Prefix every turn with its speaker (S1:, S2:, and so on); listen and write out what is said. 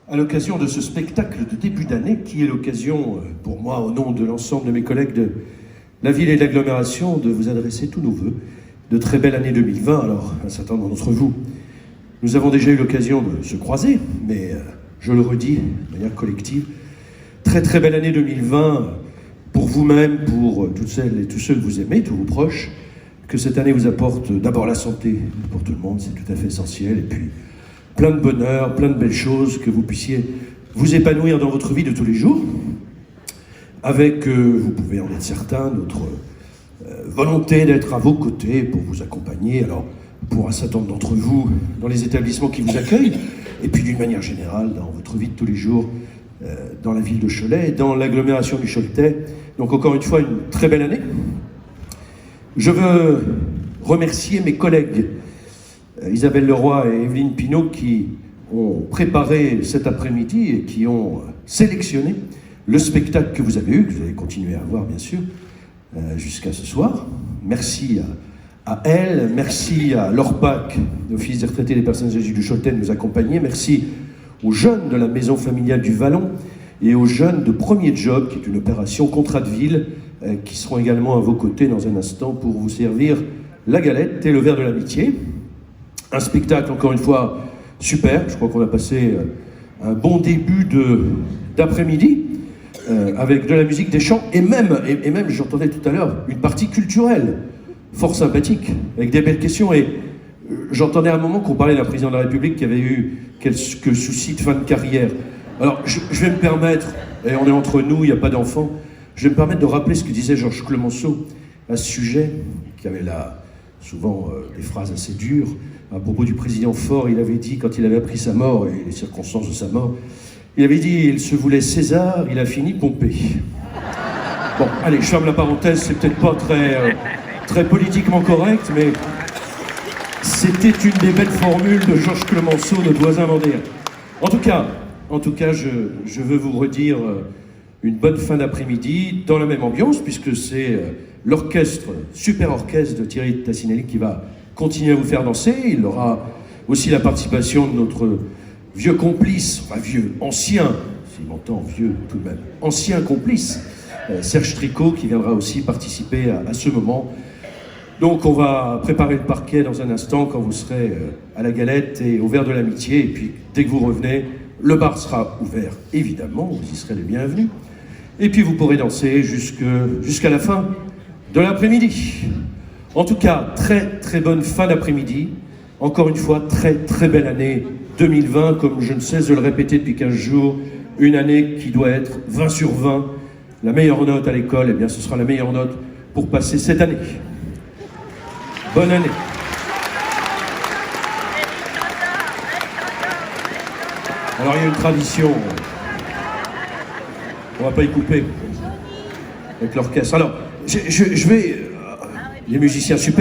S1: à l'occasion de ce spectacle de début d'année qui est l'occasion, pour moi, au nom de l'ensemble de mes collègues de la ville et de l'agglomération, de vous adresser tous nos vœux de très belle année 2020. Alors, un certain nombre d'entre vous, nous avons déjà eu l'occasion de se croiser, mais je le redis de manière collective, très très belle année 2020 pour vous-même, pour toutes celles et tous ceux que vous aimez, tous vos proches, que cette année vous apporte d'abord la santé pour tout le monde, c'est tout à fait essentiel, et puis plein de bonheur, plein de belles choses, que vous puissiez vous épanouir dans votre vie de tous les jours, avec, vous pouvez en être certain, notre volonté d'être à vos côtés pour vous accompagner, alors pour un certain nombre d'entre vous, dans les établissements qui vous accueillent, et puis d'une manière générale, dans votre vie de tous les jours, dans la ville de Cholet, dans l'agglomération du Choletais. Donc encore une fois, une très belle année. Je veux remercier mes collègues, Isabelle Leroy et Evelyne Pinault, qui ont préparé cet après-midi et qui ont sélectionné le spectacle que vous avez eu, que vous allez continuer à voir bien sûr, jusqu'à ce soir. Merci à elle, merci à l'ORPAC, l'Office des retraités des personnes âgées du Choletais, de nous accompagner. Merci aux jeunes de la maison familiale du Vallon et aux jeunes de Premier Job, qui est une opération contrat de ville, qui seront également à vos côtés dans un instant pour vous servir la galette et le verre de l'amitié. Un spectacle, encore une fois, super. Je crois qu'on a passé un bon début d'après-midi avec de la musique, des chants et même j'entendais tout à l'heure, une partie culturelle fort sympathique, avec des belles questions. Et j'entendais à un moment qu'on parlait d'un président de la République qui avait eu quelques soucis de fin de carrière. Alors, je vais me permettre, et on est entre nous, il n'y a pas d'enfants, je vais me permettre de rappeler ce que disait Georges Clemenceau à ce sujet, qui avait là souvent des phrases assez dures. À propos du président Faure, il avait dit, quand il avait appris sa mort et les circonstances de sa mort, il avait dit, il se voulait César, il a fini Pompée. Bon, allez, je ferme la parenthèse, c'est peut-être pas très politiquement correct, mais c'était une des belles formules de Georges Clemenceau, notre voisin vendéen. En tout cas, je veux vous redire une bonne fin d'après-midi dans la même ambiance, puisque c'est l'orchestre, super orchestre de Thierry Tassinelli qui va continuer à vous faire danser. Il aura aussi la participation de notre vieux complice, enfin vieux, ancien, s'il m'entend, vieux tout de même, ancien complice, Serge Tricot, qui viendra aussi participer à ce moment. Donc on va préparer le parquet dans un instant quand vous serez à la galette et au verre de l'amitié. Et puis dès que vous revenez, le bar sera ouvert, évidemment, vous y serez les bienvenus. Et puis vous pourrez danser jusqu'à la fin de l'après-midi. En tout cas, très très bonne fin d'après-midi. Encore une fois, très très belle année 2020, comme je ne cesse de le répéter depuis 15 jours. Une année qui doit être 20 sur 20. La meilleure note à l'école, eh bien ce sera la meilleure note pour passer cette année. Bonne année. Alors il y a une tradition, on va pas y couper avec l'orchestre. Alors je vais, les musiciens super.